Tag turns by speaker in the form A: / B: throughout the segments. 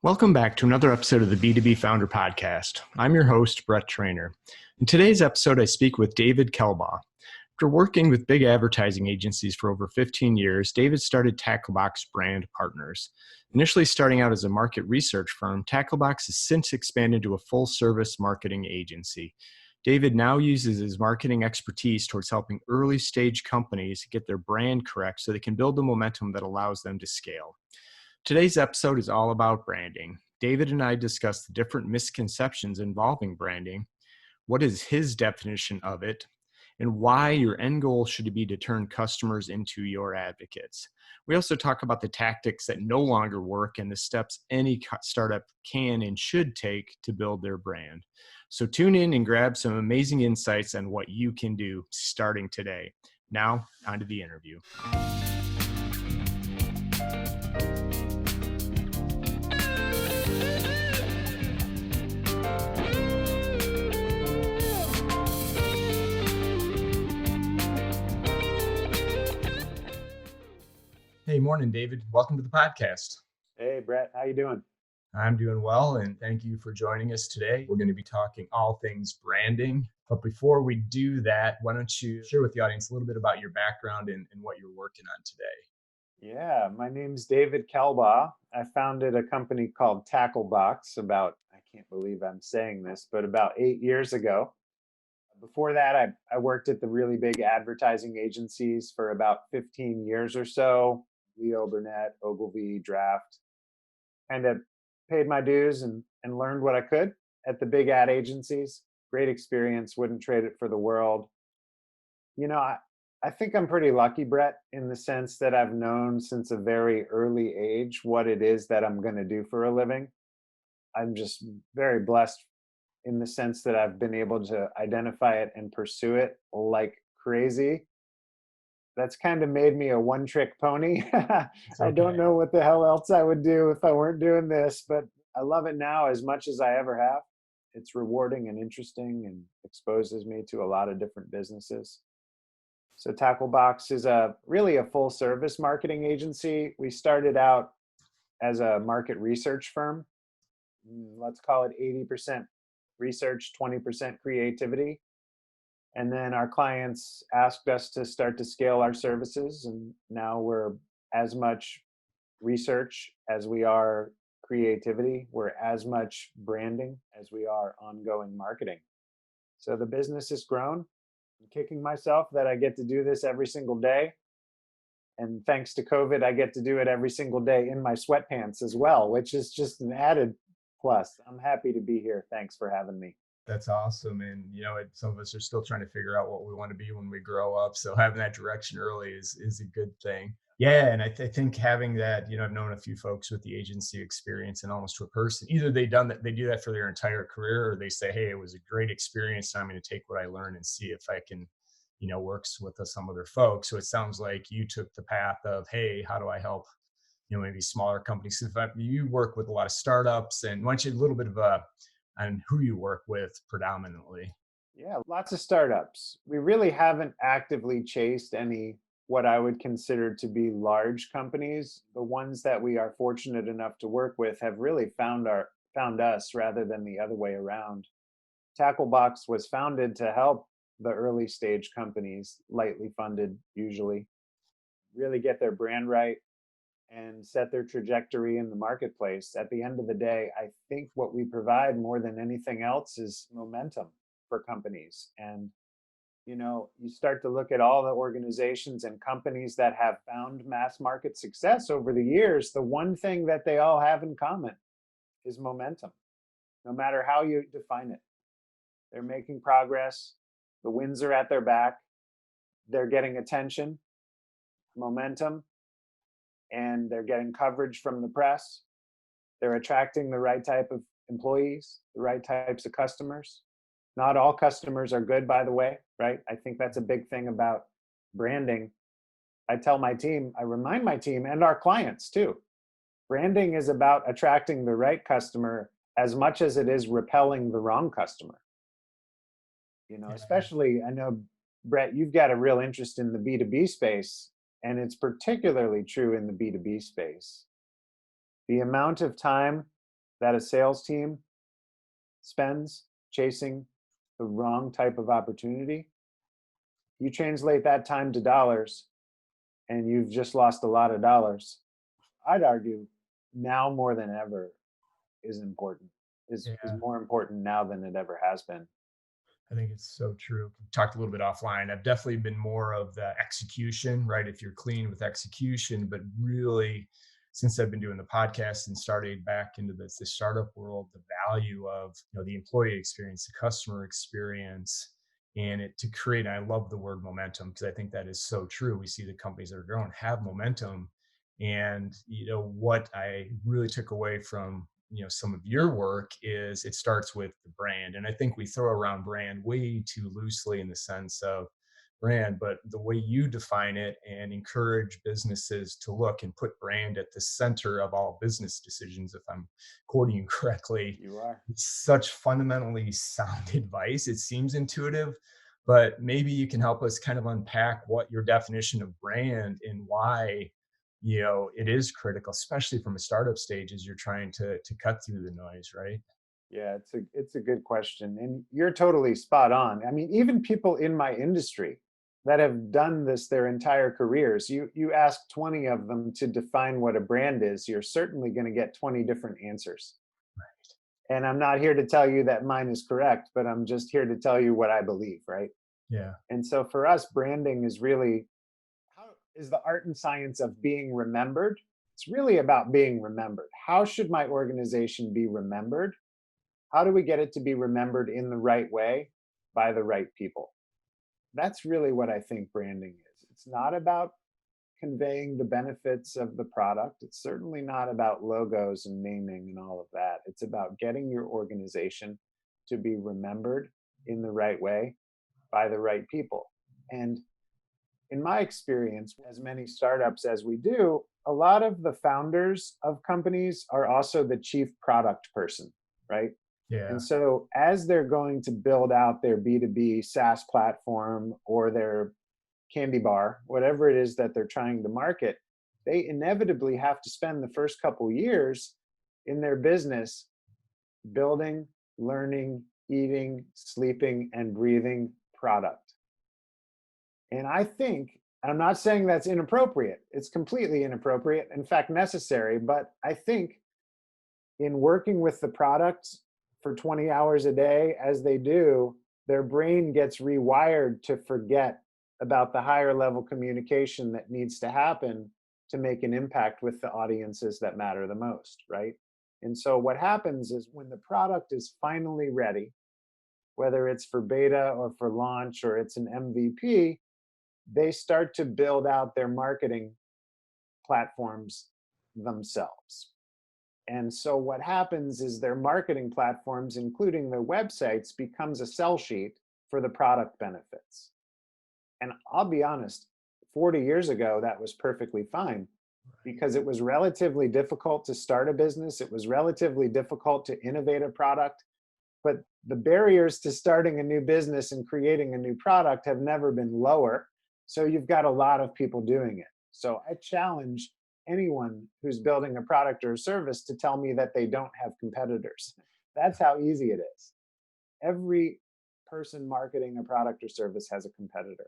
A: Welcome back to another episode of the B2B Founder podcast. I'm your host, Brett Trainer. In today's episode, I speak with David Kelbaugh. After working with big advertising agencies for over 15 years, David started Tacklebox Brand Partners. Initially starting out as a market research firm, Tacklebox has since expanded to a full-service marketing agency. David now uses his marketing expertise towards helping early-stage companies get their brand correct so they can build the momentum that allows them to scale. Today's episode is all about branding. David and I discuss the different misconceptions involving branding, what is his definition of it, and why your end goal should be to turn customers into your advocates. We also talk about the tactics that no longer work and the steps any startup can and should take to build their brand. So tune in and grab some amazing insights on what you can do starting today. Now, on to the interview. Hey, morning, David. Welcome to the podcast.
B: Hey, Brett. How you doing?
A: I'm doing well, and thank you for joining us today. We're going to be talking all things branding. But before we do that, why don't you share with the audience a little bit about your background and what you're working on today?
B: Yeah, my name's David Kelbaugh. I founded a company called Tacklebox I can't believe I'm saying this, but about 8 years ago. Before that, I worked at the really big advertising agencies for about 15 years or so. Leo Burnett, Ogilvy, Draft. Kind of paid my dues and learned what I could at the big ad agencies. Great experience, wouldn't trade it for the world. You know, I think I'm pretty lucky, Brett, in the sense that I've known since a very early age what it is that I'm going to do for a living. I'm just very blessed in the sense that I've been able to identify it and pursue it like crazy. That's kind of made me a one-trick pony. I don't know what the hell else I would do if I weren't doing this, but I love it now as much as I ever have. It's rewarding and interesting and exposes me to a lot of different businesses. So Tacklebox is really a full-service marketing agency. We started out as a market research firm. Let's call it 80% research, 20% creativity. And then our clients asked us to start to scale our services. And now we're as much research as we are creativity. We're as much branding as we are ongoing marketing. So the business has grown. I'm kicking myself that I get to do this every single day. And thanks to COVID, I get to do it every single day in my sweatpants as well, which is just an added plus. I'm happy to be here. Thanks for having me.
A: That's awesome. And, some of us are still trying to figure out what we want to be when we grow up. So having that direction early is a good thing. Yeah. And I think having that, I've known a few folks with the agency experience and almost to a person, either they do that for their entire career, or they say, hey, it was a great experience. I'm going to take what I learned and see if I can, works with some other folks. So it sounds like you took the path of, hey, how do I help, maybe smaller companies? Because you work with a lot of startups, and why don't you a little bit of on who you work with predominantly?
B: Yeah, lots of startups. We really haven't actively chased any what I would consider to be large companies. The ones that we are fortunate enough to work with have really found us rather than the other way around. Tacklebox was founded to help the early stage companies, lightly funded usually, really get their brand right and set their trajectory in the marketplace. At the end of the day, I think what we provide more than anything else is momentum for companies. And, you start to look at all the organizations and companies that have found mass market success over the years. The one thing that they all have in common is momentum, no matter how you define it. They're making progress. The winds are at their back. They're getting attention, momentum, and they're getting coverage from the press. They're attracting the right type of employees, the right types of customers. Not all customers are good, by the way, right? I think that's a big thing about branding. I remind my team and our clients too, branding is about attracting the right customer as much as it is repelling the wrong customer. Especially, I know, Brett, you've got a real interest in the B2B space. And it's particularly true in the B2B space. The amount of time that a sales team spends chasing the wrong type of opportunity, you translate that time to dollars and you've just lost a lot of dollars. I'd argue now more than ever is important, is
A: Yeah.
B: more important now than it ever has been.
A: I think it's so true. We talked a little bit offline. I've definitely been more of the execution, right? If you're clean with execution, but really, since I've been doing the podcast and started back into the startup world, the value of the employee experience, the customer experience, and it to create. And I love the word momentum because I think that is so true. We see the companies that are growing have momentum, and what I really took away from some of your work is it starts with the brand. And I think we throw around brand way too loosely in the sense of brand, but the way you define it and encourage businesses to look and put brand at the center of all business decisions, if I'm quoting you correctly,
B: You are.
A: it's such fundamentally sound advice. It seems intuitive, but maybe you can help us kind of unpack what your definition of brand and why it is critical, especially from a startup stage as you're trying to cut through the noise, right?
B: Yeah, it's a good question, and you're totally spot on. I mean, even people in my industry that have done this their entire careers, you ask 20 of them to define what a brand is, you're certainly going to get 20 different answers. And I'm not here to tell you that mine is correct, but I'm just here to tell you what I believe, right?
A: Yeah.
B: And so for us, branding is really how is the art and science of being remembered. It's really about being remembered. How should my organization be remembered? How do we get it to be remembered in the right way by the right people? That's really what I think branding is. It's not about conveying the benefits of the product. It's certainly not about logos and naming and all of that. It's about getting your organization to be remembered in the right way by the right people. And in my experience, as many startups as we do, a lot of the founders of companies are also the chief product person, right? And
A: Yeah.
B: so, as they're going to build out their B2B SaaS platform or their candy bar, whatever it is that they're trying to market, they inevitably have to spend the first couple years in their business building, learning, eating, sleeping, and breathing product. And I think, and I'm not saying that's inappropriate, it's completely inappropriate, in fact, necessary, but I think in working with the product for 20 hours a day as they do, their brain gets rewired to forget about the higher level communication that needs to happen to make an impact with the audiences that matter the most, right? And so what happens is when the product is finally ready, whether it's for beta or for launch or it's an MVP, they start to build out their marketing platforms themselves. And so what happens is their marketing platforms, including their websites, becomes a sell sheet for the product benefits. And I'll be honest, 40 years ago, that was perfectly fine because it was relatively difficult to start a business. It was relatively difficult to innovate a product. But the barriers to starting a new business and creating a new product have never been lower. So you've got a lot of people doing it. So I challenge anyone who's building a product or a service to tell me that they don't have competitors. That's how easy it is. Every person marketing a product or service has a competitor.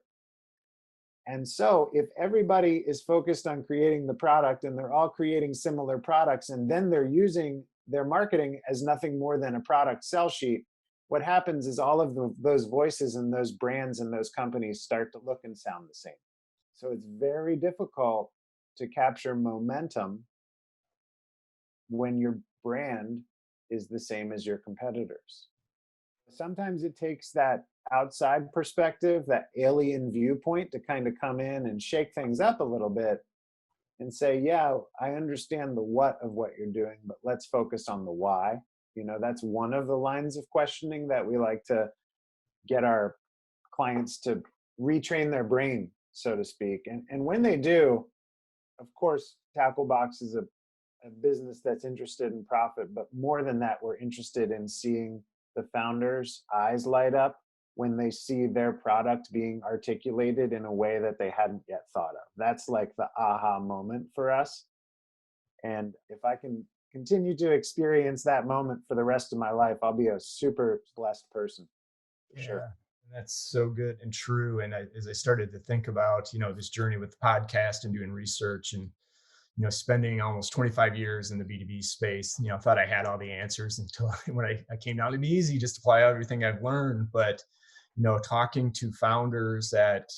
B: And so if everybody is focused on creating the product and they're all creating similar products and then they're using their marketing as nothing more than a product sell sheet, what happens is all of those voices and those brands and those companies start to look and sound the same. So it's very difficult to capture momentum when your brand is the same as your competitors. Sometimes it takes that outside perspective, that alien viewpoint to kind of come in and shake things up a little bit and say, yeah, I understand the what of what you're doing, but let's focus on the why. That's one of the lines of questioning that we like to get our clients to retrain their brain, so to speak. And when they do, of course, Tacklebox is a business that's interested in profit, but more than that, we're interested in seeing the founders' eyes light up when they see their product being articulated in a way that they hadn't yet thought of. That's like the aha moment for us. And if I can continue to experience that moment for the rest of my life, I'll be a super blessed person for
A: Yeah,
B: sure.
A: that's so good and true. And as I started to think about, this journey with the podcast and doing research and, spending almost 25 years in the B2B space, thought I had all the answers until when I came down to be easy, just apply everything I've learned. But, talking to founders that,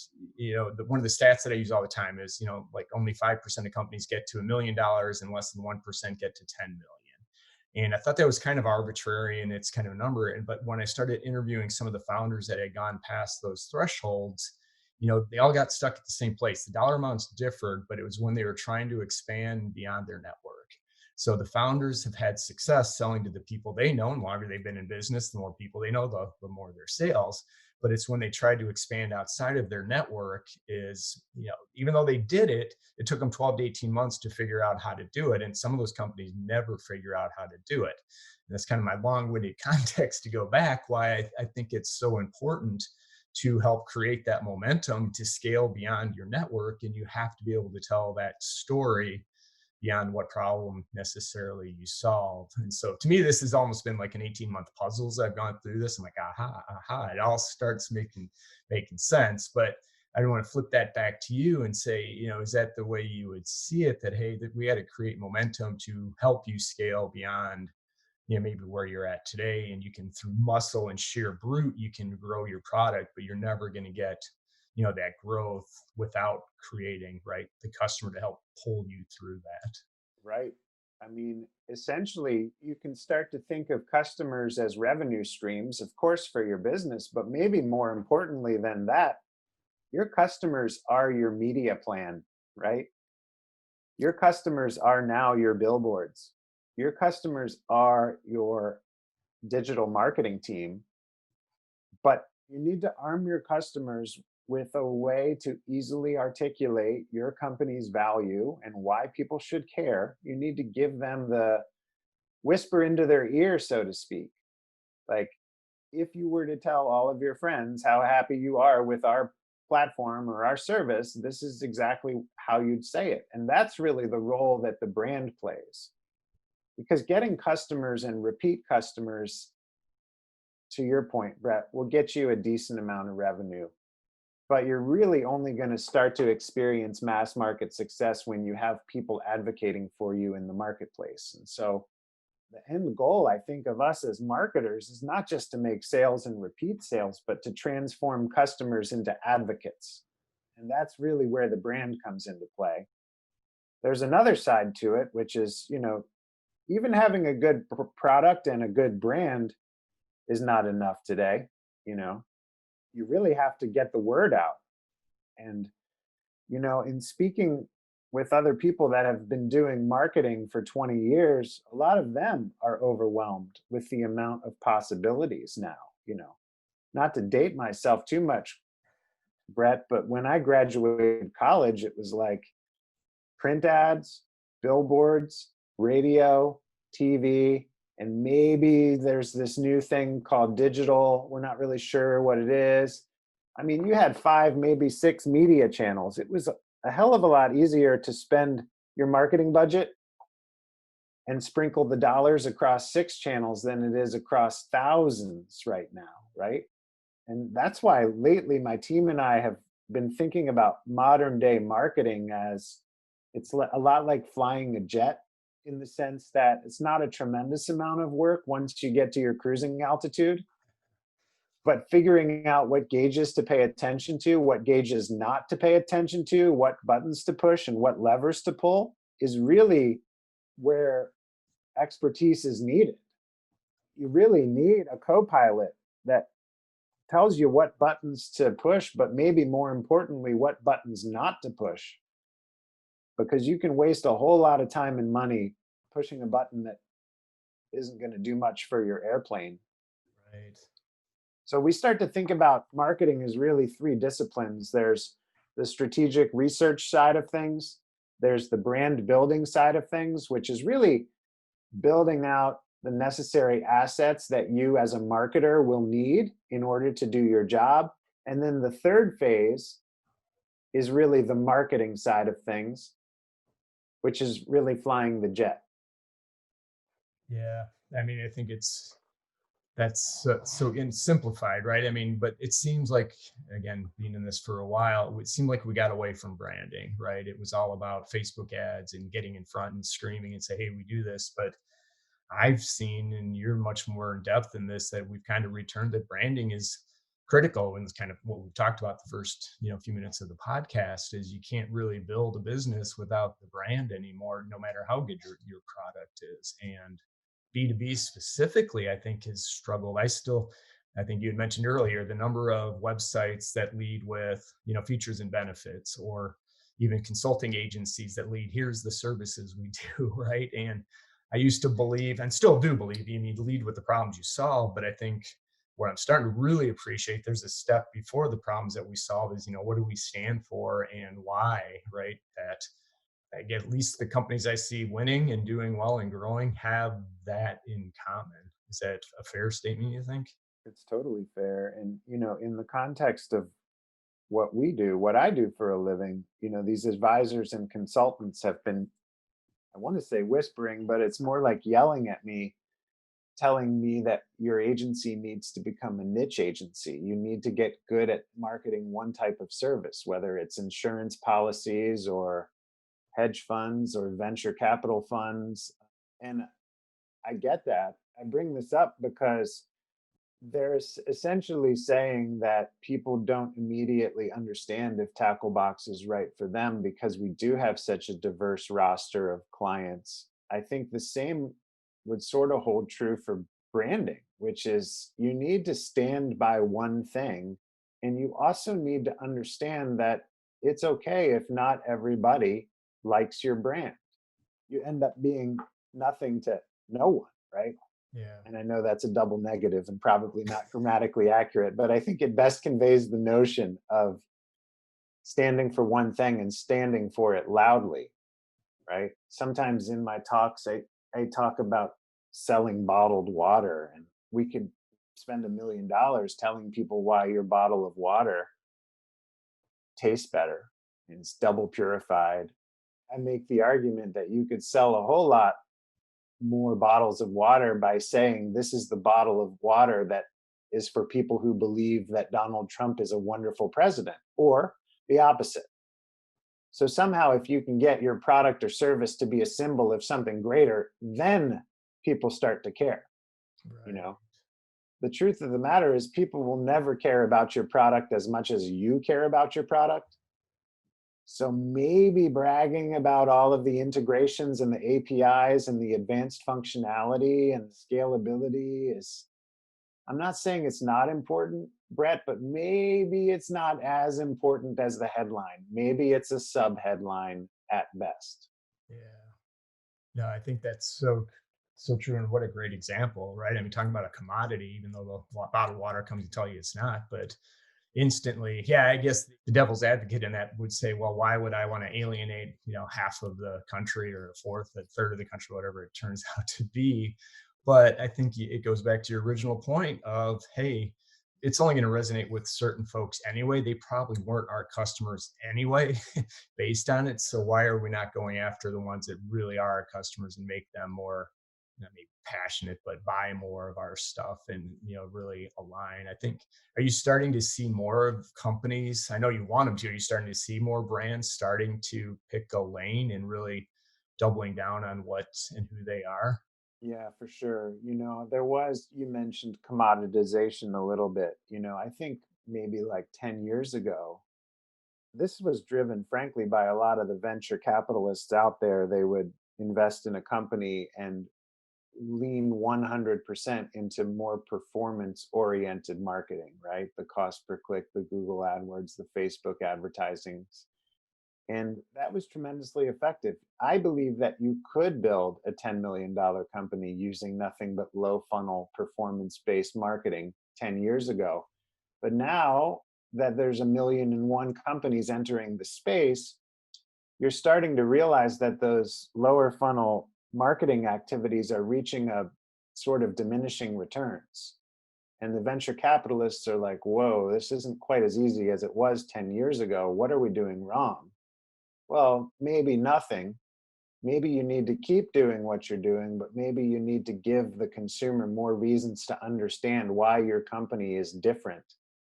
A: one of the stats that I use all the time is, like only 5% of companies get to $1 million and less than 1% get to 10 million. And I thought that was kind of arbitrary and it's kind of a number. But when I started interviewing some of the founders that had gone past those thresholds, they all got stuck at the same place. The dollar amounts differed, but it was when they were trying to expand beyond their network. So the founders have had success selling to the people they know. And the longer they've been in business, the more people they know, the more their sales. But it's when they tried to expand outside of their network is, even though they did it, it took them 12 to 18 months to figure out how to do it. And some of those companies never figure out how to do it. And that's kind of my long-winded context to go back why I think it's so important to help create that momentum to scale beyond your network. And you have to be able to tell that story beyond what problem necessarily you solve. And so to me, this has almost been like an 18-month puzzle as I've gone through this. I'm like, aha, it all starts making sense. But I want to flip that back to you and say, is that the way you would see it? That, hey, that we had to create momentum to help you scale beyond, maybe where you're at today. And you can, through muscle and sheer brute, you can grow your product, but you're never going to get, that growth without creating, right, the customer to help pull you through that.
B: Right. I mean, essentially, you can start to think of customers as revenue streams, of course, for your business, but maybe more importantly than that, your customers are your media plan, right? Your customers are now your billboards. Your customers are your digital marketing team, but you need to arm your customers with a way to easily articulate your company's value and why people should care. You need to give them the whisper into their ear, so to speak. Like, if you were to tell all of your friends how happy you are with our platform or our service, this is exactly how you'd say it. And that's really the role that the brand plays. Because getting customers and repeat customers, to your point, Brett, will get you a decent amount of revenue. But you're really only going to start to experience mass market success when you have people advocating for you in the marketplace. And so the end goal, I think, of us as marketers is not just to make sales and repeat sales, but to transform customers into advocates. And that's really where the brand comes into play. There's another side to it, which is, even having a good product and a good brand is not enough today. You know, you really have to get the word out. And, in speaking with other people that have been doing marketing for 20 years, a lot of them are overwhelmed with the amount of possibilities now, not to date myself too much, Brett, but when I graduated college, it was like print ads, billboards, radio, TV, and maybe there's this new thing called digital. We're not really sure what it is. I mean, you had 5, maybe 6 media channels. It was a hell of a lot easier to spend your marketing budget and sprinkle the dollars across 6 channels than it is across thousands right now, right? And that's why lately my team and I have been thinking about modern day marketing as it's a lot like flying a jet, in the sense that it's not a tremendous amount of work once you get to your cruising altitude, but figuring out what gauges to pay attention to, what gauges not to pay attention to, what buttons to push and what levers to pull is really where expertise is needed. You really need a co-pilot that tells you what buttons to push, but maybe more importantly, what buttons not to push. Because you can waste a whole lot of time and money pushing a button that isn't going to do much for your airplane.
A: Right.
B: So we start to think about marketing as really 3 disciplines. There's the strategic research side of things. There's the brand building side of things, which is really building out the necessary assets that you as a marketer will need in order to do your job. And then the third phase is really the marketing side of things, which is really flying the jet.
A: Yeah. I mean, I think that's so in simplified, right? I mean, but it seems like, again, being in this for a while, it seemed like we got away from branding, right? It was all about Facebook ads and getting in front and screaming and say, hey, we do this. But I've seen, and you're much more in depth in this, that we've kind of returned that branding is critical. And it's kind of what we've talked about the first, few minutes of the podcast is you can't really build a business without the brand anymore, no matter how good your product is. And B2B specifically, I think has struggled. I think you had mentioned earlier the number of websites that lead with, features and benefits, or even consulting agencies that lead, here's the services we do, right? And I used to believe, and still do believe, you need to lead with the problems you solve. But I think what I'm starting to really appreciate, there's a step before the problems that we solve is, what do we stand for and why, right? That at least the companies I see winning and doing well and growing have that in common. Is that a fair statement, you think?
B: It's totally fair. And, in the context of what we do, what I do for a living, these advisors and consultants have been, I want to say whispering, but it's more like yelling at me, telling me that your agency needs to become a niche agency. You need to get good at marketing one type of service, whether it's insurance policies or hedge funds or venture capital funds. And I get that. I bring this up because there's essentially saying that people don't immediately understand if Tacklebox is right for them because we do have such a diverse roster of clients. I think the same would sort of hold true for branding, which is you need to stand by one thing. And you also need to understand that it's okay if not everybody likes your brand. You end up being nothing to no one, right?
A: Yeah.
B: And I know that's a double negative and probably not grammatically accurate, but I think it best conveys the notion of standing for one thing and standing for it loudly, right? Sometimes in my talks, I talk about selling bottled water, and we could spend $1 million telling people why your bottle of water tastes better and it's double purified. I make the argument that you could sell a whole lot more bottles of water by saying this is the bottle of water that is for people who believe that Donald Trump is a wonderful president, or the opposite. So somehow, if you can get your product or service to be a symbol of something greater, then people start to care. You
A: Right.
B: know, the truth of the matter is people will never care about your product as much as you care about your product. So maybe bragging about all of the integrations and the APIs and the advanced functionality and scalability is, I'm not saying it's not important, Brett, but maybe it's not as important as the headline. Maybe it's a sub headline at best.
A: Yeah. No, I think that's so true, and what a great example, right? I mean, talking about a commodity, even though the bottled water comes to tell you it's not, but instantly, yeah, I guess the devil's advocate in that would say, well, why would I want to alienate, half of the country or a fourth, a third of the country, whatever it turns out to be? But I think it goes back to your original point of, hey, it's only going to resonate with certain folks anyway. They probably weren't our customers anyway, based on it. So why are we not going after the ones that really are our customers and make them more, not maybe passionate, but buy more of our stuff and, really align? I think, are you starting to see more of companies? I know you want them to. Are you starting to see more brands starting to pick a lane and really doubling down on what and who they are?
B: Yeah, for sure. There was, you mentioned commoditization a little bit. I think maybe like 10 years ago, this was driven, frankly, by a lot of the venture capitalists out there. They would invest in a company and lean 100% into more performance oriented marketing, right? The cost per click, the Google AdWords, the Facebook advertising. And that was tremendously effective. I believe that you could build a $10 million company using nothing but low funnel performance based marketing 10 years ago. But now that there's 1,000,001 companies entering the space, you're starting to realize that those lower funnel marketing activities are reaching a sort of diminishing returns. And the venture capitalists are like, whoa, this isn't quite as easy as it was 10 years ago. What are we doing wrong? Well, maybe nothing, maybe you need to keep doing what you're doing, but maybe you need to give the consumer more reasons to understand why your company is different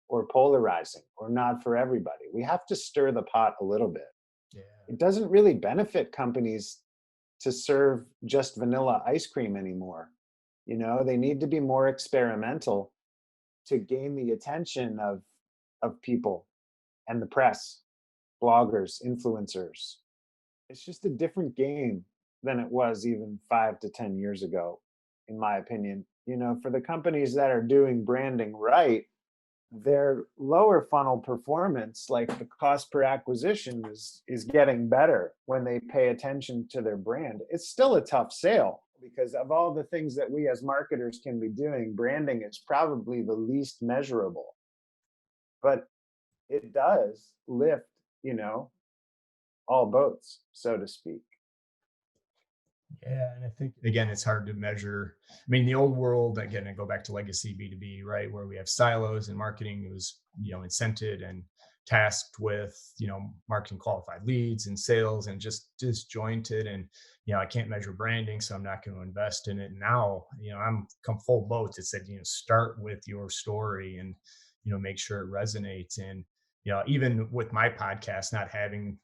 B: or polarizing or not for everybody. We have to stir the pot a little bit.
A: Yeah.
B: It doesn't really benefit companies to serve just vanilla ice cream anymore. They need to be more experimental to gain the attention of people and the press, bloggers, influencers. It's just a different game than it was even 5 to 10 years ago, in my opinion. For the companies that are doing branding right, their lower funnel performance, like the cost per acquisition, is getting better when they pay attention to their brand. It's still a tough sale because of all the things that we as marketers can be doing, branding is probably the least measurable. But it does lift, you know, all boats, so to speak.
A: Yeah, and I think again, it's hard to measure. I mean, the old world, again, I go back to legacy B2B, right, where we have silos and marketing was, incented and tasked with, marketing qualified leads and sales and just disjointed. And, I can't measure branding, so I'm not going to invest in it. Now, I'm come full boat. It said, start with your story and, make sure it resonates. And, even with my podcast, not having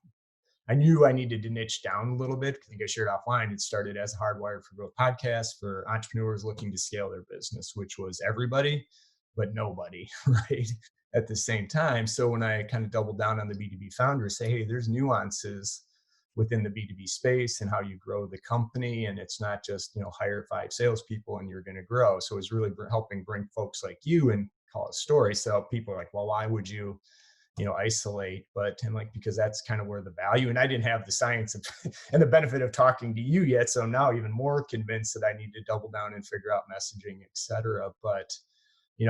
A: I knew I needed to niche down a little bit. I think I shared offline. It started as a Hardwired for Growth podcast for entrepreneurs looking to scale their business, which was everybody, but nobody, right? At the same time. So when I kind of doubled down on the B2B founder, say, hey, there's nuances within the B2B space and how you grow the company. And it's not just, hire 5 salespeople and you're going to grow. So it's really helping bring folks like you and call it story. So people are like, well, why would you isolate? But I'm like, because that's kind of where the value, and I didn't have the science of, and the benefit of talking to you yet. So now even more convinced that I need to double down and figure out messaging, et cetera. But,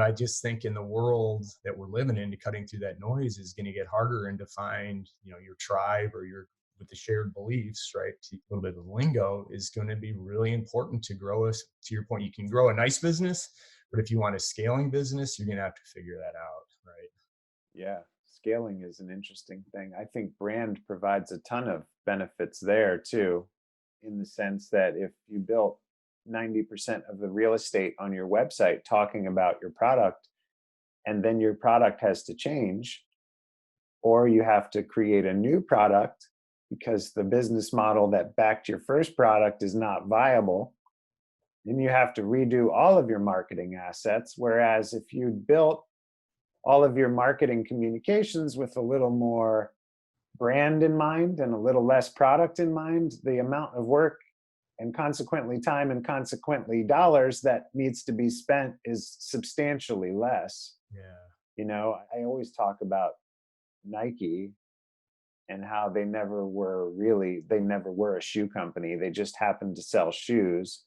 A: I just think in the world that we're living in, cutting through that noise is going to get harder and to find, your tribe or your, with the shared beliefs, right? A little bit of the lingo is going to be really important to grow us. To your point, you can grow a nice business, but if you want a scaling business, you're going to have to figure that out, right?
B: Yeah, scaling is an interesting thing. I think brand provides a ton of benefits there too, in the sense that if you built 90% of the real estate on your website talking about your product, and then your product has to change, or you have to create a new product because the business model that backed your first product is not viable, then you have to redo all of your marketing assets. Whereas if you built all of your marketing communications with a little more brand in mind and a little less product in mind, the amount of work and consequently time and consequently dollars that needs to be spent is substantially less.
A: Yeah.
B: I always talk about Nike and how they never were a shoe company. They just happened to sell shoes.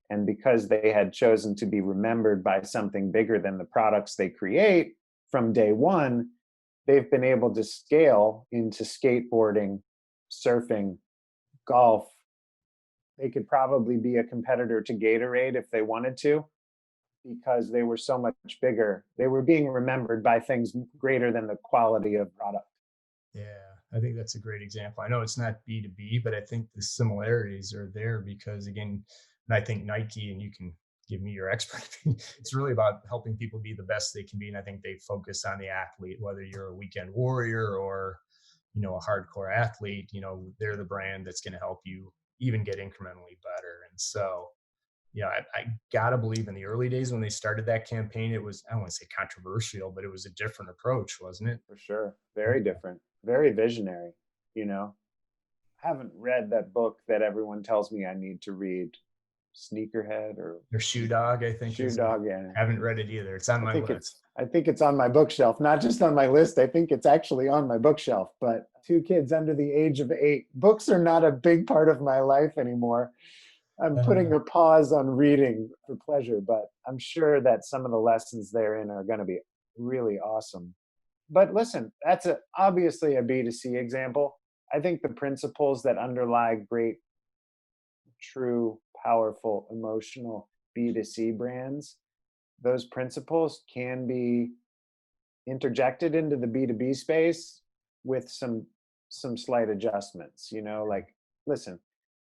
B: And because they had chosen to be remembered by something bigger than the products they create from day one, they've been able to scale into skateboarding, surfing, golf. They could probably be a competitor to Gatorade if they wanted to, because they were so much bigger. They were being remembered by things greater than the quality of product.
A: Yeah, I think that's a great example. I know it's not B2B, but I think the similarities are there because, again, and I think Nike, and you can give me your expert opinion, it's really about helping people be the best they can be. And I think they focus on the athlete, whether you're a weekend warrior or, a hardcore athlete, they're the brand that's going to help you even get incrementally better. And so, I gotta believe in the early days when they started that campaign, it was, I don't want to say controversial, but it was a different approach, wasn't it?
B: For sure. Very different, very visionary. You know, I haven't read that book that everyone tells me I need to read, Sneakerhead or
A: Or Shoe Dog, I think
B: Shoe
A: is it.
B: Dog. Yeah,
A: Haven't read it either. It's on
B: I
A: my
B: think
A: list.
B: it's on my bookshelf, not just on my list. I think it's actually on my bookshelf. But 2 kids under the age of 8, books are not a big part of my life anymore. I'm putting
A: Uh,
B: a pause on reading for pleasure, but I'm sure that some of the lessons therein are going to be really awesome. But listen, that's obviously a B2C example. I think the principles that underlie great, true, powerful, emotional B2C brands, those principles can be interjected into the B2B space with some slight adjustments. Like, listen,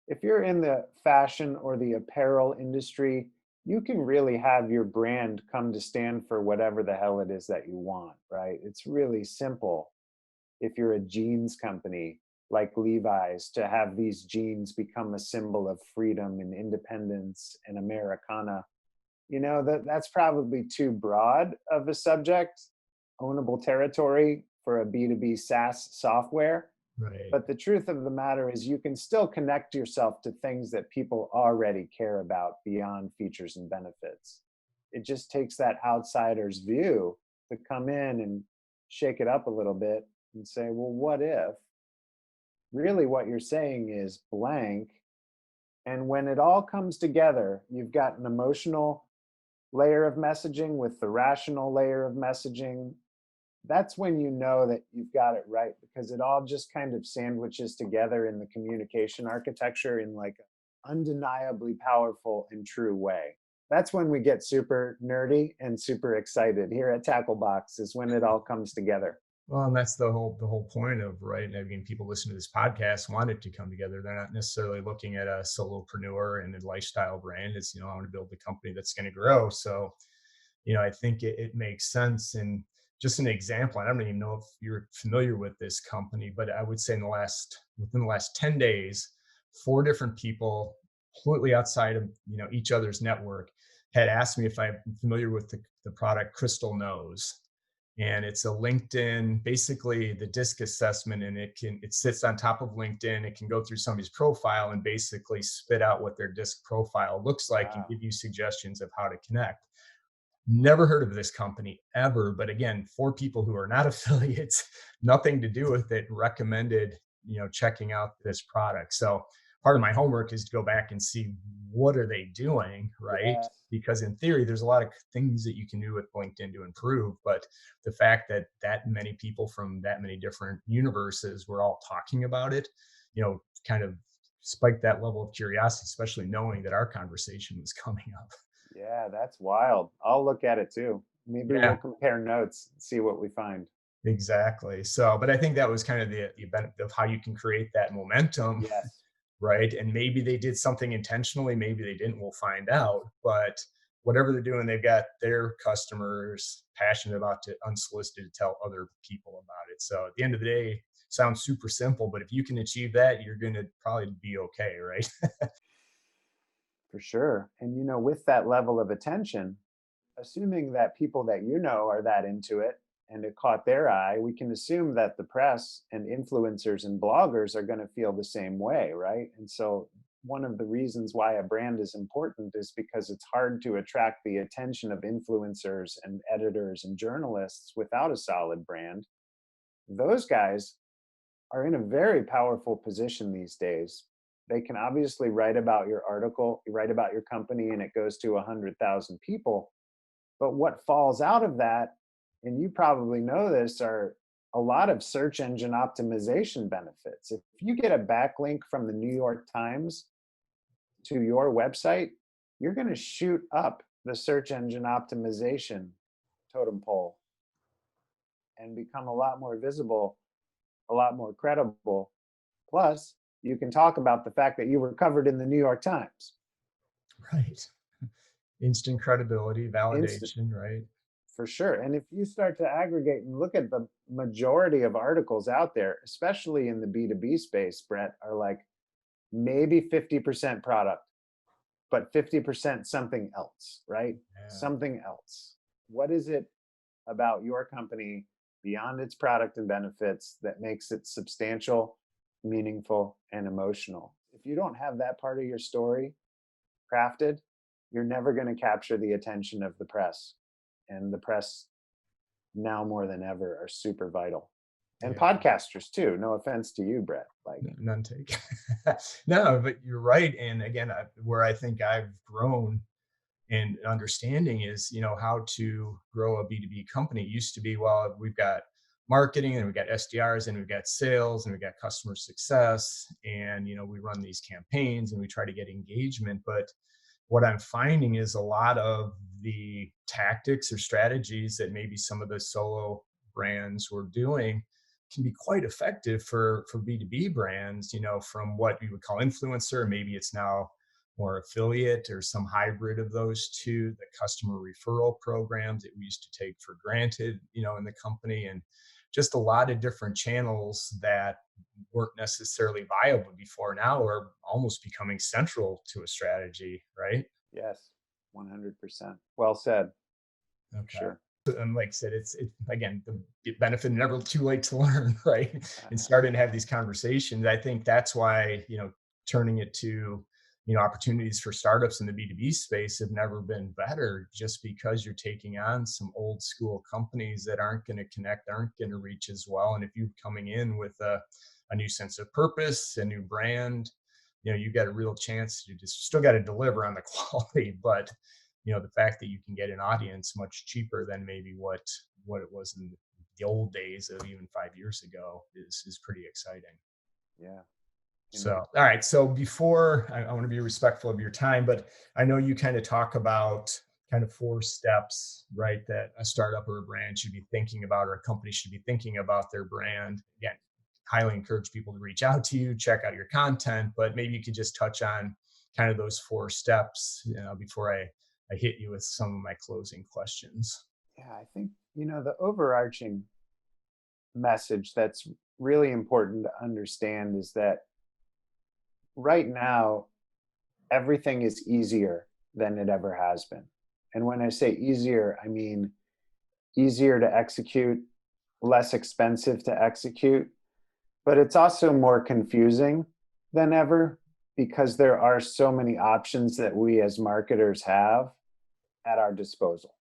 B: If you're in the fashion or the apparel industry, you can really have your brand come to stand for whatever the hell it is that you want, right? It's really simple. If you're a jeans company like Levi's, to have these jeans become a symbol of freedom and independence and Americana, that's probably too broad of a subject, ownable territory for a B2B SaaS software.
A: Right.
B: But the truth of the matter is, you can still connect yourself to things that people already care about beyond features and benefits. It just takes that outsider's view to come in and shake it up a little bit and say, well, what if really what you're saying is blank? And when it all comes together, you've got an emotional layer of messaging with the rational layer of messaging. That's when you know that you've got it right, because it all just kind of sandwiches together in the communication architecture in like an undeniably powerful and true way. That's when we get super nerdy and super excited here at Tacklebox, is when it all comes together.
A: Well, and that's the whole point of, right. I mean, people listen to this podcast want it to come together. They're not necessarily looking at a solopreneur and a lifestyle brand. It's, I want to build a company that's going to grow. So, I think it makes sense. And just an example, I don't even know if you're familiar with this company, but I would say within the last 10 days, four different people completely outside of, each other's network had asked me if I'm familiar with the product Crystal Knows. And it's a LinkedIn, basically the disc assessment, and it sits on top of LinkedIn. It can go through somebody's profile and basically spit out what their disc profile looks like and
B: Wow.
A: give you suggestions of how to connect. Never heard of this company ever, but again, for people who are not affiliates, nothing to do with it, recommended, checking out this product. So part of my homework is to go back and see what are they doing, right?
B: Yes.
A: Because in theory, there's a lot of things that you can do with LinkedIn to improve, but the fact that that many people from that many different universes were all talking about it, kind of spiked that level of curiosity, especially knowing that our conversation was coming up.
B: Yeah, that's wild. I'll look at it too. Maybe we'll
A: Yeah.
B: compare notes and see what we find.
A: Exactly. So, but I think that was kind of the benefit of how you can create that momentum,
B: Yes,
A: right? And maybe they did something intentionally, maybe they didn't, we'll find out. But whatever they're doing, they've got their customers passionate about to unsolicited to tell other people about it. So at the end of the day, sounds super simple, but if you can achieve that, you're going to probably be okay, right?
B: for sure. And with that level of attention, assuming that people that are that into it and it caught their eye, we can assume that the press and influencers and bloggers are going to feel the same way, right? And so, one of the reasons why a brand is important is because it's hard to attract the attention of influencers and editors and journalists without a solid brand. Those guys are in a very powerful position these days. They can obviously write about your article, write about your company, and it goes to 100,000 people. But what falls out of that, and you probably know this, are a lot of search engine optimization benefits. If you get a backlink from the New York Times to your website, you're going to shoot up the search engine optimization totem pole and become a lot more visible, a lot more credible. Plus, you can talk about the fact that you were covered in the New York Times.
A: Right. Instant credibility,
B: Instant,
A: validation, right?
B: for sure. And if you start to aggregate and look at the majority of articles out there, especially in the B2B space, Brett, are like maybe 50% product, but 50% something else, right?
A: Yeah.
B: Something else. What is it about your company beyond its product and benefits that makes it substantial, meaningful, and emotional? If you don't have that part of your story crafted, you're never going to capture the attention of the press. And the press, now more than ever, are super vital. And
A: Yeah.
B: podcasters too. No offense to you, Brett. Like,
A: None take. No, but you're right. And again, where I think I've grown in understanding is, how to grow a B2B company. It used to be, well, we've got marketing and we've got SDRs and we've got sales and we've got customer success. And, we run these campaigns and we try to get engagement. But what I'm finding is a lot of the tactics or strategies that maybe some of the solo brands were doing can be quite effective for B2B brands, from what we would call influencer. Maybe it's now more affiliate or some hybrid of those two, the customer referral programs that we used to take for granted, in the company, and just a lot of different channels that weren't necessarily viable before now are almost becoming central to a strategy, right?
B: Yes, 100%. Well said, for
A: Okay.
B: sure.
A: And like I said, it's again the benefit never too late to learn, right? And
B: Uh,
A: starting to have these conversations. I think that's why turning it to opportunities for startups in the B2B space have never been better. Just because you're taking on some old school companies that aren't going to connect, aren't going to reach as well, and if you're coming in with a new sense of purpose, a new brand, you got a real chance to just still got to deliver on the quality, but the fact that you can get an audience much cheaper than maybe what it was in the old days of even 5 years ago is pretty exciting.
B: yeah, you
A: So,
B: know,
A: all right. So before I want to be respectful of your time, but I know you kind of talk about kind of 4 steps, right? That a startup or a brand should be thinking about, or a company should be thinking about their brand. Again, highly encourage people to reach out to you, check out your content, but maybe you could just touch on kind of those 4 steps, before I hit you with some of my closing questions.
B: yeah, I think, the overarching message that's really important to understand is that right now, everything is easier than it ever has been. And when I say easier, I mean easier to execute, less expensive to execute, but it's also more confusing than ever because there are so many options that we as marketers have at our disposal.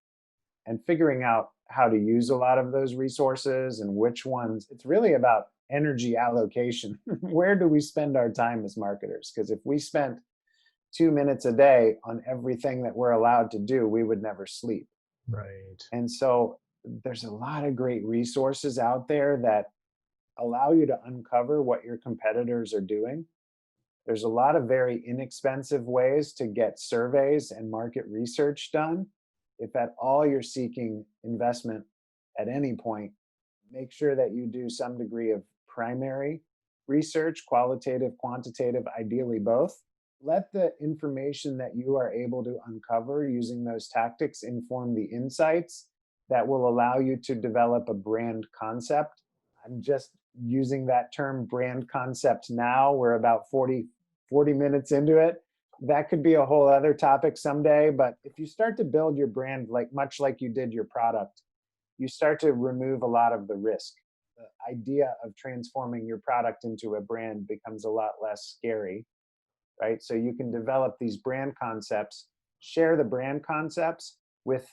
B: And figuring out how to use a lot of those resources and which ones, it's really about energy allocation. Where do we spend our time as marketers? Because if we spent 2 minutes a day on everything that we're allowed to do, we would never sleep.
A: Right.
B: And so there's a lot of great resources out there that allow you to uncover what your competitors are doing. There's a lot of very inexpensive ways to get surveys and market research done. If at all you're seeking investment at any point, make sure that you do some degree of primary research, qualitative, quantitative, ideally both. Let the information that you are able to uncover using those tactics inform the insights that will allow you to develop a brand concept. I'm just using that term brand concept now. We're about 40 minutes into it. That could be a whole other topic someday. But if you start to build your brand much like you did your product, you start to remove a lot of the risk. The idea of transforming your product into a brand becomes a lot less scary, right? So you can develop these brand concepts, share the brand concepts with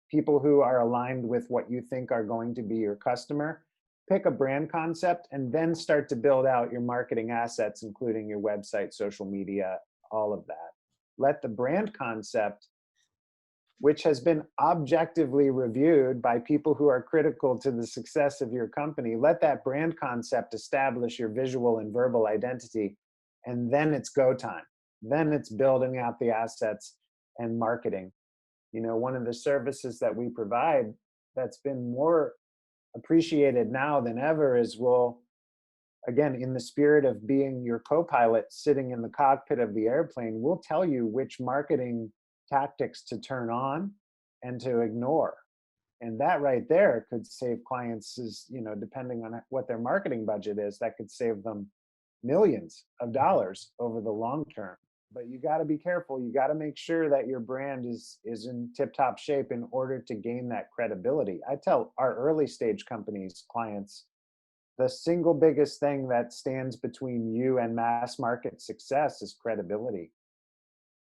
B: people who are aligned with what you think are going to be your customer. Pick a brand concept and then start to build out your marketing assets, including your website, social media, all of that. Let the brand concept, which has been objectively reviewed by people who are critical to the success of your company, let that brand concept establish your visual and verbal identity. And then it's go time. Then it's building out the assets and marketing. One of the services that we provide that's been more appreciated now than ever is again, in the spirit of being your co-pilot sitting in the cockpit of the airplane, we'll tell you which marketing tactics to turn on and to ignore. And that right there could save clients, depending on what their marketing budget is, that could save them millions of dollars over the long term. But you got to be careful. You got to make sure that your brand is in tip-top shape in order to gain that credibility. I tell our early stage companies, clients, the single biggest thing that stands between you and mass market success is credibility.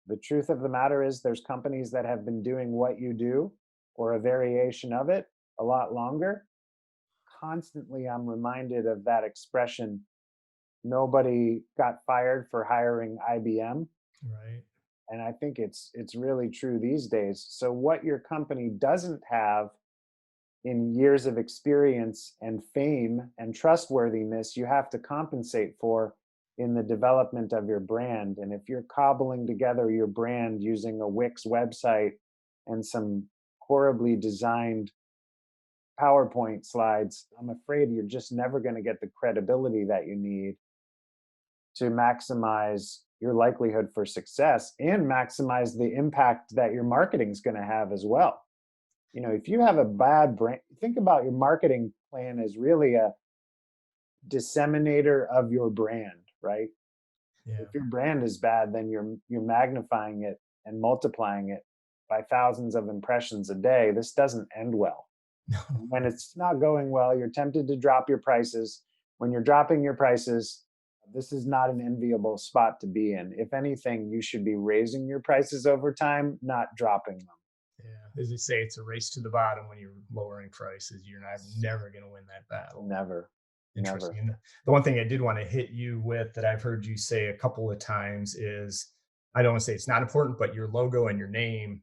B: The truth of the matter is there's companies that have been doing what you do or a variation of it a lot longer. Constantly, I'm reminded of that expression, nobody got fired for hiring IBM.
A: Right.
B: And I think it's really true these days. So what your company doesn't have in years of experience and fame and trustworthiness, you have to compensate for in the development of your brand. And if you're cobbling together your brand using a Wix website and some horribly designed PowerPoint slides, I'm afraid you're just never going to get the credibility that you need to maximize your likelihood for success and maximize the impact that your marketing is going to have as well. If you have a bad brand, think about your marketing plan as really a disseminator of your brand, right?
A: Yeah.
B: If your brand is bad, then you're magnifying it and multiplying it by thousands of impressions a day. This doesn't end well. And when it's not going well, you're tempted to drop your prices. When you're dropping your prices, this is not an enviable spot to be in. If anything, you should be raising your prices over time, not dropping them.
A: Yeah, as they say, it's a race to the bottom when you're lowering prices. You're not never going to win that battle.
B: Never,
A: Interesting.
B: never.
A: And the one thing I did want to hit you with that I've heard you say a couple of times is I don't want to say it's not important, but your logo and your name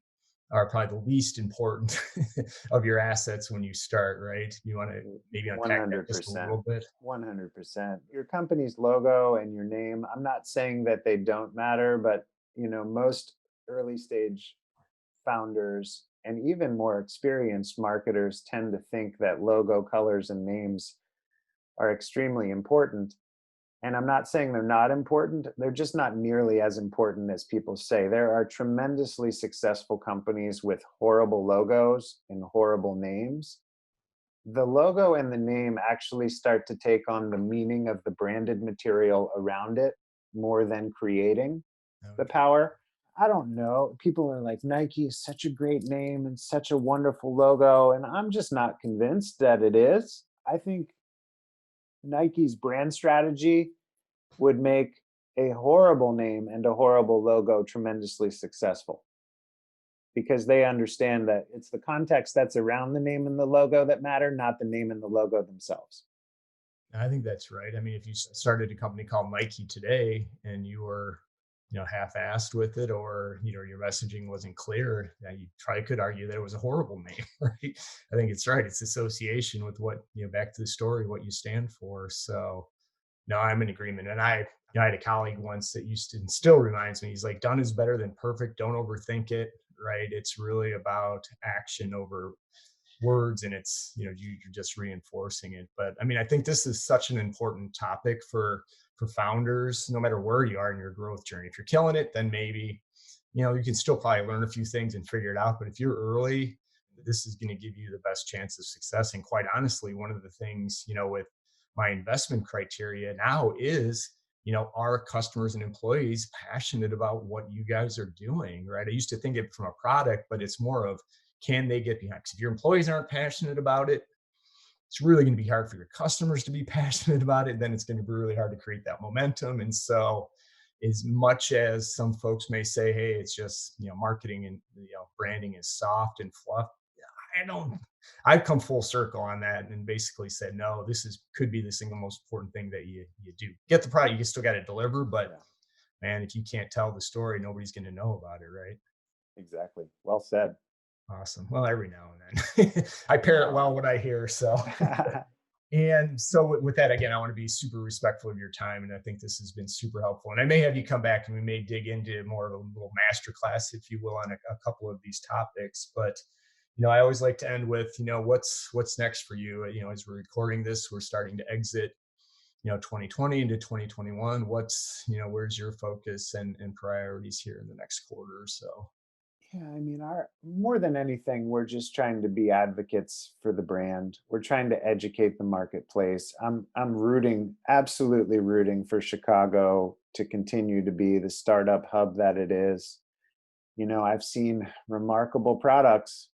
A: are probably the least important of your assets when you start, right? You want to maybe unpack that just a
B: 100%.
A: little bit.
B: 100%. Your company's logo and your name, I'm not saying that they don't matter, but most early stage founders and even more experienced marketers tend to think that logo, colors, and names are extremely important. And I'm not saying they're not important, they're just not nearly as important as people say. There are tremendously successful companies with horrible logos and horrible names. The logo and the name actually start to take on the meaning of the branded material around it more than creating the
A: Okay.
B: power. I don't know. People are like, Nike is such a great name and such a wonderful logo. And I'm just not convinced that it is. I think Nike's brand strategy would make a horrible name and a horrible logo tremendously successful because they understand that it's the context that's around the name and the logo that matter, not the name and the logo themselves.
A: I think that's right. I mean, if you started a company called Nike today and you were, half-assed with it, or your messaging wasn't clear, you probably could argue that it was a horrible name, right? I think it's right. It's association with what back to the story, what you stand for. So, no, I'm in agreement. And I had a colleague once that used to, and still reminds me, he's like, done is better than perfect. Don't overthink it, right? It's really about action over words, and it's you're just reinforcing it. But I mean, I think this is such an important topic for founders, no matter where you are in your growth journey. If you're killing it, then maybe you can still probably learn a few things and figure it out. But if you're early, this is going to give you the best chance of success. And quite honestly, one of the things with my investment criteria now is are customers and employees passionate about what you guys are doing, right? I used to think it from a product, but it's more of, can they get behind? Because if your employees aren't passionate about it, it's really going to be hard for your customers to be passionate about it. Then it's going to be really hard to create that momentum. And so, as much as some folks may say, hey, it's just marketing and branding is soft and fluff, I don't. I've come full circle on that and basically said, no, this is could be the single most important thing that you do. Get the product, you still got to deliver, but
B: Yeah,
A: man, if you can't tell the story, nobody's going to know about it, right?
B: exactly. Well said.
A: Awesome. Well, every now and then I parrot
B: No.
A: well what I hear. So, and so with that, again, I want to be super respectful of your time. And I think this has been super helpful. And I may have you come back and we may dig into more of a little master class, if you will, on a couple of these topics. But, I always like to end with, what's next for you? As we're recording this, we're starting to exit, 2020 into 2021. Where's your focus and priorities here in the next quarter or so?
B: Yeah, I mean, our more than anything, we're just trying to be advocates for the brand. We're trying to educate the marketplace. I'm rooting, absolutely rooting for Chicago to continue to be the startup hub that it is. I've seen remarkable products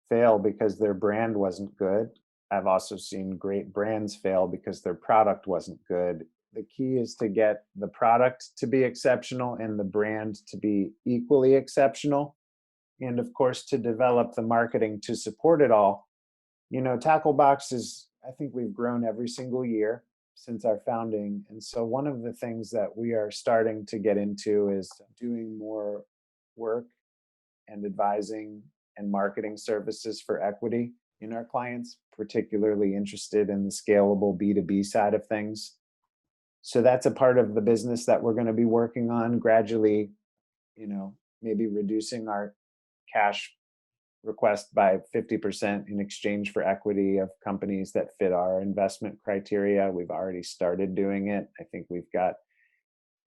B: fail because their brand wasn't good. I've also seen great brands fail because their product wasn't good. The key is to get the product to be exceptional and the brand to be equally exceptional. And of course, to develop the marketing to support it all. Tacklebox is, I think we've grown every single year since our founding. And so one of the things that we are starting to get into is doing more work and advising and marketing services for equity in our clients, particularly interested in the scalable B2B side of things. So that's a part of the business that we're going to be working on gradually, maybe reducing our cash request by 50% in exchange for equity of companies that fit our investment criteria. We've already started doing it. I think we've got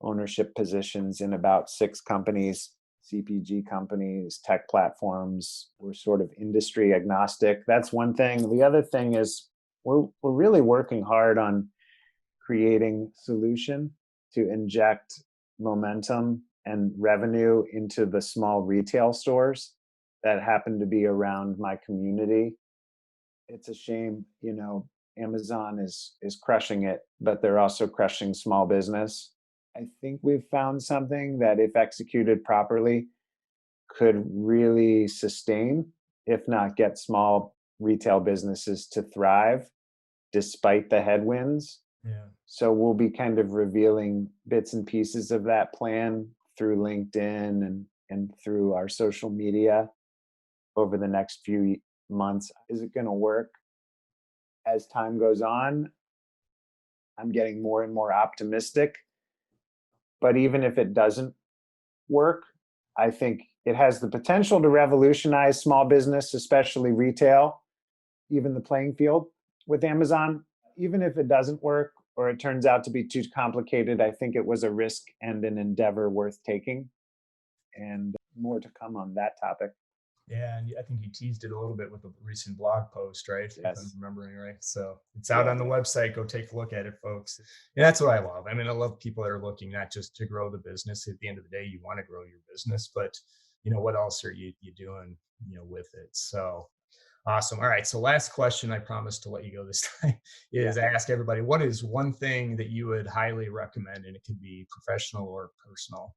B: ownership positions in about 6 companies, CPG companies, tech platforms. We're sort of industry agnostic. That's one thing. The other thing is we're really working hard on creating solution to inject momentum and revenue into the small retail stores that happen to be around my community. It's a shame, Amazon is crushing it, but they're also crushing small business. I think we've found something that, if executed properly, could really sustain, if not get small retail businesses to thrive despite the headwinds.
A: Yeah.
B: So we'll be kind of revealing bits and pieces of that plan through LinkedIn and through our social media over the next few months. Is it going to work? As time goes on, I'm getting more and more optimistic. But even if it doesn't work, I think it has the potential to revolutionize small business, especially retail, even the playing field with Amazon. Even if it doesn't work or it turns out to be too complicated, I think it was a risk and an endeavor worth taking. And more to come on that topic.
A: Yeah, and I think you teased it a little bit with a recent blog post, right? If I'm
B: Yes.
A: remembering right. So it's out
B: Yeah.
A: on the website. Go take a look at it, folks. And that's what I love. I mean, I love people that are looking not just to grow the business. At the end of the day, you want to grow your business, but what else are you doing, with it? So awesome. All right. So last question, I promise to let you go this time, is
B: Yeah.
A: I ask everybody, what is one thing that you would highly recommend? And it could be professional or personal.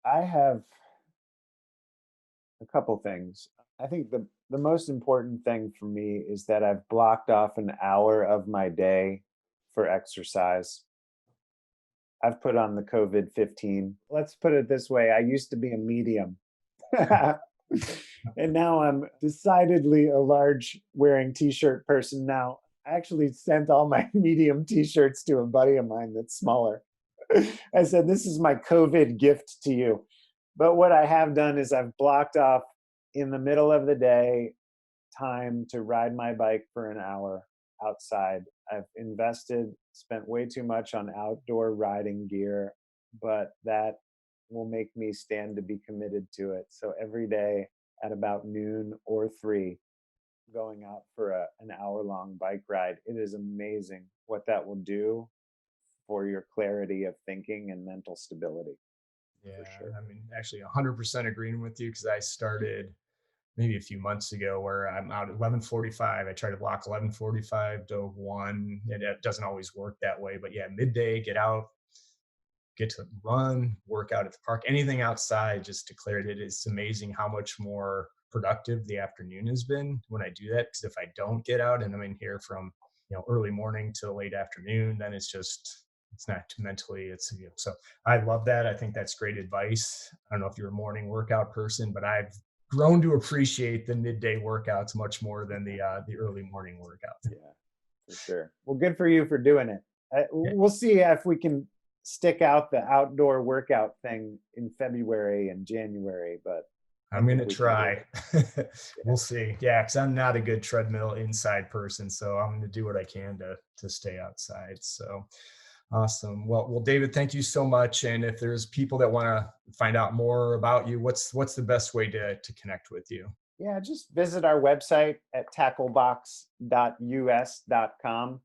B: I have a couple things. I think the most important thing for me is that I've blocked off an hour of my day for exercise. I've put on the COVID 15. Let's put it this way, I used to be a medium. And now I'm decidedly a large wearing t-shirt person now. I actually sent all my medium t-shirts to a buddy of mine that's smaller. I said, this is my COVID gift to you. But what I have done is I've blocked off in the middle of the day time to ride my bike for an hour outside. I've spent way too much on outdoor riding gear, but that will make me stand to be committed to it. So every day at about noon or 3, going out for an hour-long bike ride. It is amazing what that will do for your clarity of thinking and mental stability, for
A: Yeah,
B: sure.
A: I mean, actually 100% agreeing with you because I started maybe a few months ago where I'm out at 11:45. I try to block 11:45 to 1. It doesn't always work that way, but yeah, midday, get out, get to run, work out at the park, anything outside, just declared it. It's amazing how much more productive the afternoon has been when I do that. Because if I don't get out and I'm in here from early morning to late afternoon, then it's not mentally. So I love that. I think that's great advice. I don't know if you're a morning workout person, but I've grown to appreciate the midday workouts much more than the early morning workouts.
B: Yeah, for sure. Well, good for you for doing it. We'll see if we can stick out the outdoor workout thing in February and January, but I
A: I'm going
B: think
A: to
B: we can do
A: try.
B: it.
A: We'll see. Yeah, because I'm not a good treadmill inside person, so I'm going to do what I can to stay outside. So awesome. Well, David, thank you so much. And if there's people that want to find out more about you, what's the best way to connect with you?
B: Yeah, just visit our website at tacklebox.us.com.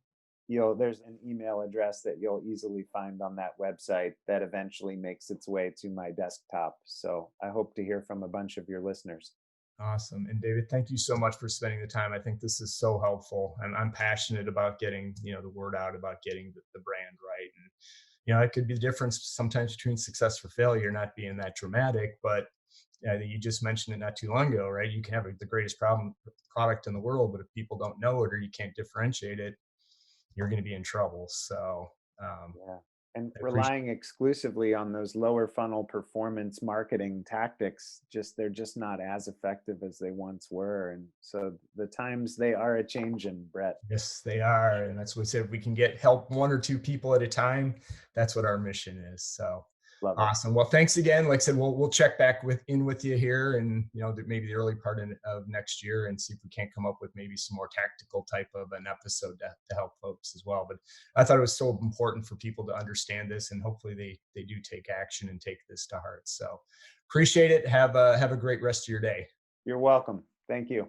B: There's an email address that you'll easily find on that website that eventually makes its way to my desktop. So I hope to hear from a bunch of your listeners.
A: Awesome. And David, thank you so much for spending the time. I think this is so helpful. And I'm passionate about getting, the word out about getting the brand right. And, it could be the difference sometimes between success or failure, not being that dramatic, but you just mentioned it not too long ago, right? You can have the greatest product in the world, but if people don't know it or you can't differentiate it, you're going to be in trouble. So,
B: Yeah. And
A: I appreciate.
B: relying exclusively on those lower funnel performance marketing tactics, they're just not as effective as they once were. And so the times they are a changing, Brett.
A: Yes, they are. And that's what we said. We can get help 1 or 2 people at a time. That's what our mission is. So
B: Love it.
A: Awesome. Well, thanks again. Like I said, we'll check back with you here, and maybe the early part of next year, and see if we can't come up with maybe some more tactical type of an episode to help folks as well. But I thought it was so important for people to understand this, and hopefully they do take action and take this to heart. So appreciate it. Have a great rest of your day.
B: You're welcome. Thank you.